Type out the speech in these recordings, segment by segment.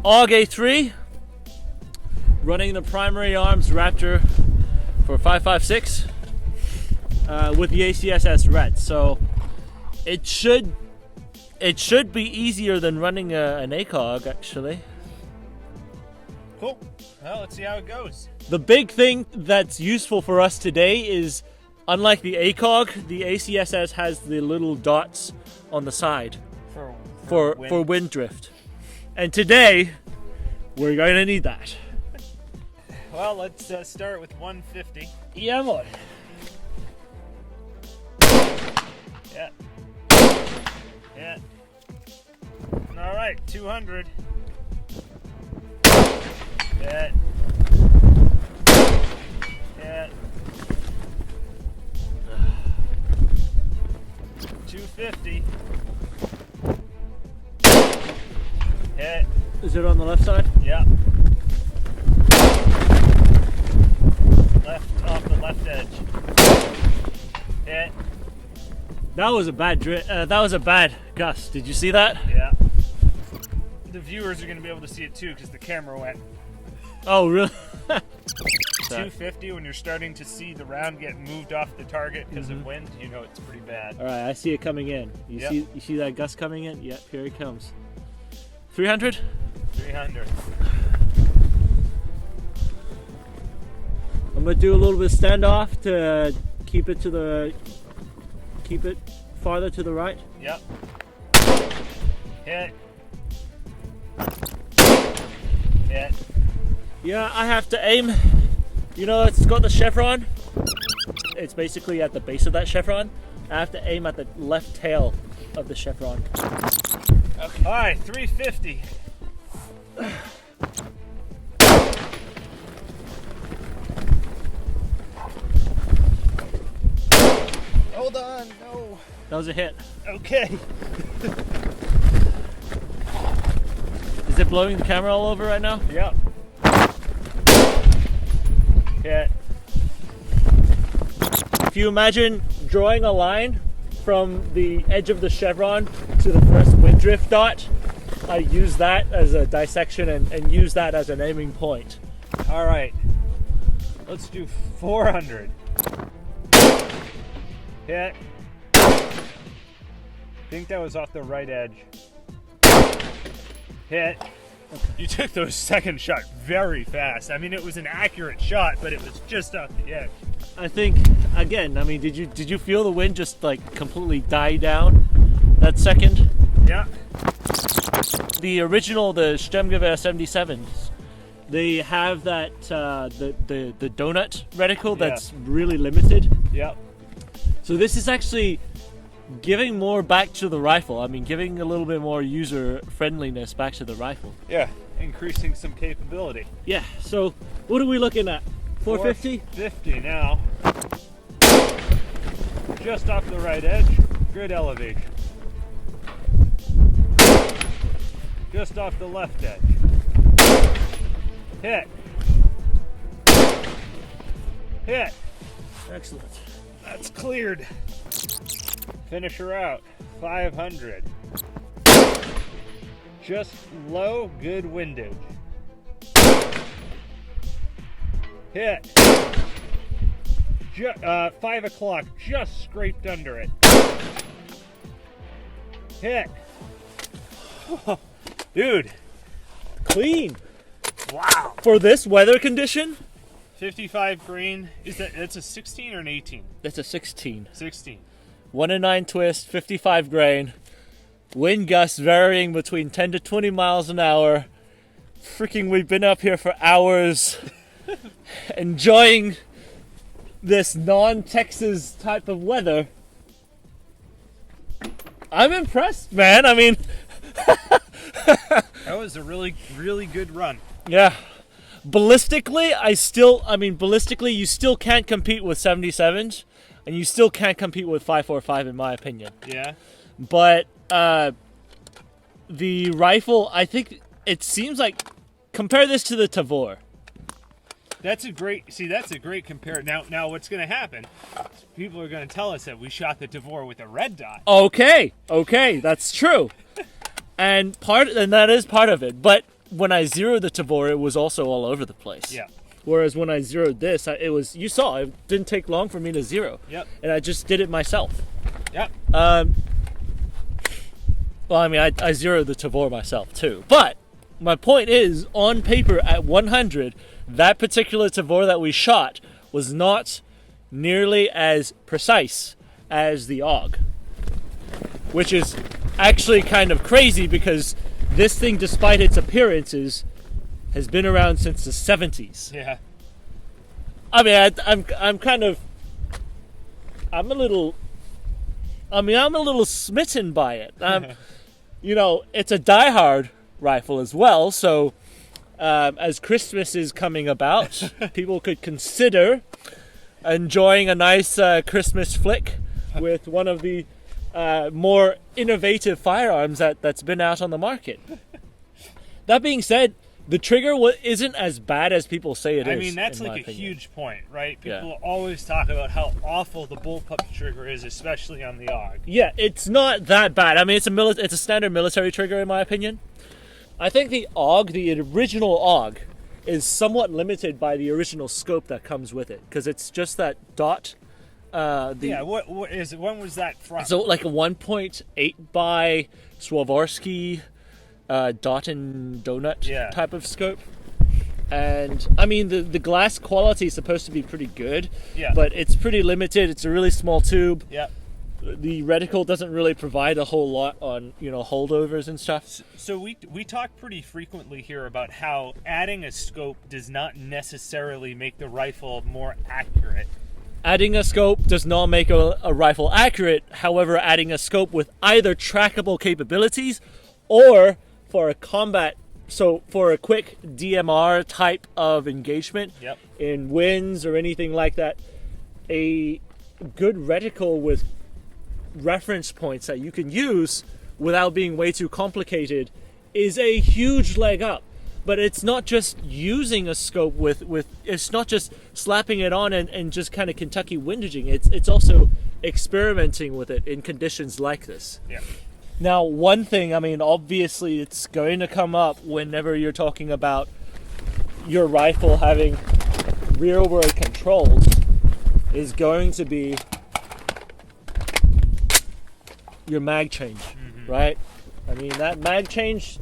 AUG A3, running the primary arms Raptor for 556 with the ACSS red. So it should be easier than running an ACOG actually. Cool. Well, let's see how it goes. The big thing that's useful for us today is, unlike the ACOG, the ACSS has the little dots on the side for wind drift. And today, we're going to need that. Well, let's start with 150. Yeah, boy. Yeah. Yeah. All right, 200. Yeah. Yeah. 250. Hit. Is it on the left side? Yeah. Left, off the left edge. Hit. That was a bad that was a bad gust. Did you see that? Yeah. The viewers are going to be able to see it too because the camera went. Oh, really? 250 when you're starting to see the round get moved off the target because of wind, you know it's pretty bad. All right, I see it coming in. You see that gust coming in? Yep, here it comes. 300? 300. I'm gonna do a little bit of standoff to keep it farther to the right. Yep. Hit. Hit. Yeah, I have to aim. You know, it's got the chevron. It's basically at the base of that chevron. I have to aim at the left tail of the chevron. Okay. All right, 350. Hold on, no. That was a hit. Okay. Is it blowing the camera all over right now? Yep. Hit. If you imagine drawing a line from the edge of the chevron to the first wind drift dot, I use that as a dissection and use that as an aiming point. All right. Let's do 400. Hit. I think that was off the right edge. Hit. You took those second shot very fast. I mean, it was an accurate shot, but it was just off the edge. I think, again, I mean, did you feel the wind just like completely die down that second? Yeah. The original, the Sturmgewehr 77s, they have that the donut reticle that's really limited. Yep. So this is actually giving more back to the rifle. I mean, giving a little bit more user friendliness back to the rifle. Yeah, increasing some capability. Yeah, so what are we looking at? 450? 450 now. Just off the right edge, good elevation. Just off the left edge. Hit. Hit. Excellent. That's cleared. Finish her out. 500. Just low, good windage. Hit. 5 o'clock, just scraped under it. Hit. Dude. Clean. Wow. For this weather condition? 55 green. That's a 16 or an 18? That's a 16. 16. 1 in 9 twist, 55 grain. Wind gusts varying between 10 to 20 miles an hour. Freaking, we've been up here for hours enjoying this non-Texas type of weather. I'm impressed, man. I mean, That was a really, really good run. yeah. Ballistically, ballistically, you still can't compete with 77s, and you still can't compete with 5.45, in my opinion. Yeah. But the rifle, I think it seems like, compare this to the Tavor. That's a great compare. Now what's going to happen? People are going to tell us that we shot the Tavor with a red dot. Okay, that's true. And that is part of it. But when I zeroed the Tavor, it was also all over the place. Yeah. Whereas when I zeroed this, you saw, it didn't take long for me to zero. Yep. And I just did it myself. Yep. Well, I mean, I zeroed the Tavor myself too. But my point is, on paper at 100, that particular Tavor that we shot was not nearly as precise as the AUG. Which is actually kind of crazy because this thing, despite its appearances, has been around since the 70s. Yeah. I mean, I'm a little smitten by it. It's a diehard rifle as well, so as Christmas is coming about, people could consider enjoying a nice Christmas flick with one of the more innovative firearms that's been out on the market. That being said, the trigger isn't as bad as people say it is. I mean, that's like a huge point, right? People always talk about how awful the bullpup trigger is, especially on the AUG. Yeah, it's not that bad. I mean, it's a standard military trigger, in my opinion. I think the AUG, the original AUG, is somewhat limited by the original scope that comes with it, because it's just that dot. What is it? When was that from? So like a 1.8 by Swarovski dot and donut type of scope. And I mean, the glass quality is supposed to be pretty good, but it's pretty limited. It's a really small tube. Yeah. The reticle doesn't really provide a whole lot on, holdovers and stuff. So we talk pretty frequently here about how adding a scope does not necessarily make the rifle more accurate. Adding a scope does not make a rifle accurate. However, adding a scope with either trackable capabilities or for a combat, so for a quick DMR type of engagement in winds or anything like that, a good reticle with reference points that you can use without being way too complicated is a huge leg up. But it's not just using a scope with it's not just slapping it on and just kind of Kentucky windaging. It's also experimenting with it in conditions like this. Yeah. Now, one thing, I mean, obviously it's going to come up whenever you're talking about your rifle having rearward controls, is going to be your mag change, right? I mean, that mag change,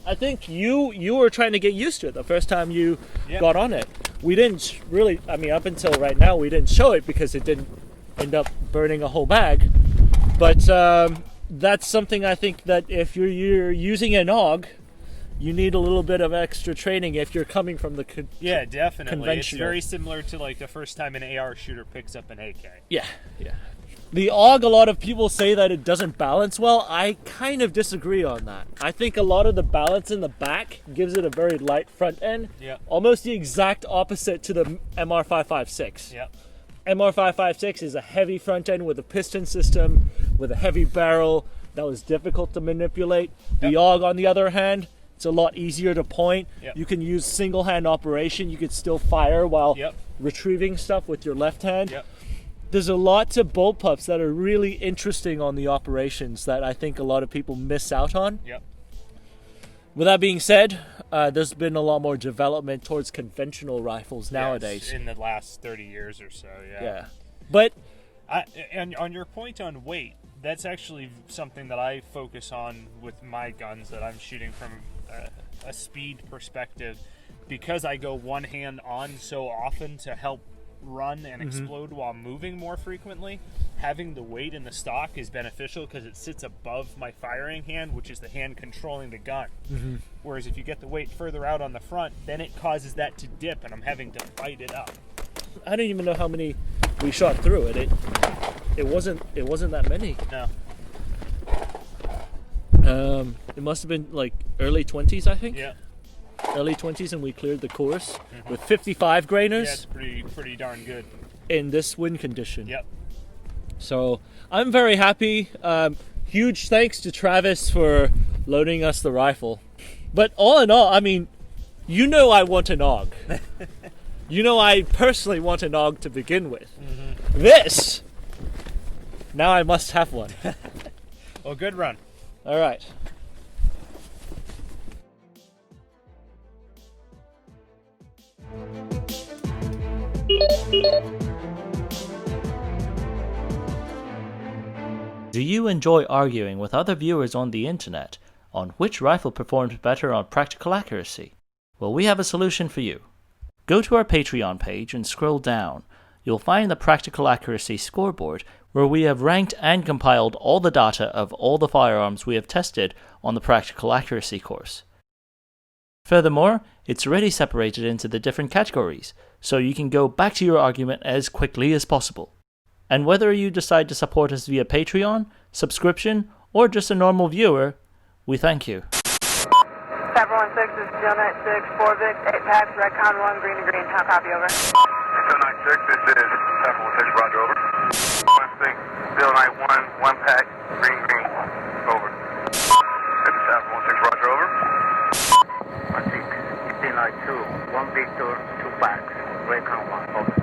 I think you were trying to get used to it the first time you got on it. We didn't really, I mean, up until right now, we didn't show it because it didn't end up burning a whole bag. But that's something I think that if you're using an AUG, you need a little bit of extra training if you're coming from the definitely. conventional. It's very similar to like the first time an AR shooter picks up an AK. Yeah. The AUG, a lot of people say that it doesn't balance well. I kind of disagree on that. I think a lot of the balance in the back gives it a very light front end. Yeah. Almost the exact opposite to the MR556. Yeah. MR556 is a heavy front end with a piston system, with a heavy barrel that was difficult to manipulate. The AUG, on the other hand, it's a lot easier to point. You can use single hand operation. You could still fire while retrieving stuff with your left hand. There's a lot to bullpups that are really interesting on the operations that I think a lot of people miss out on. With that being said, there's been a lot more development towards conventional rifles nowadays. In the last 30 years or so, But and on your point on weight, that's actually something that I focus on with my guns that I'm shooting from a speed perspective, because I go one hand on so often to help run and explode while moving more frequently. Having the weight in the stock is beneficial because it sits above my firing hand, which is the hand controlling the gun. Whereas if you get the weight further out on the front, then it causes that to dip and I'm having to fight it up. I don't even know how many we shot through it. It wasn't that many. No. It must have been like early 20s, I think. Yeah. Early 20s, and we cleared the course with 55 grainers. Yeah, it's pretty darn good. In this wind condition. Yep. So I'm very happy. Huge thanks to Travis for loading us the rifle. But all in all, I mean, you know I want an AUG. You know I personally want an AUG to begin with. This, now I must have one. Well, good run. All right. Do you enjoy arguing with other viewers on the internet on which rifle performs better on practical accuracy? Well, we have a solution for you. Go to our Patreon page and scroll down. You'll find the practical accuracy scoreboard where we have ranked and compiled all the data of all the firearms we have tested on the practical accuracy course. Furthermore, it's already separated into the different categories, so you can go back to your argument as quickly as possible. And whether you decide to support us via Patreon, subscription, or just a normal viewer, we thank you. 716 is 096, 4 Vic, 8 packs, Redcon 1, green to green. How copy, over? 096, this is 716, roger, over. 091, 1 pack, green, green, over. This is 716, roger, over. 16, 2, 1 Victor, 2 packs, Redcon 1, over.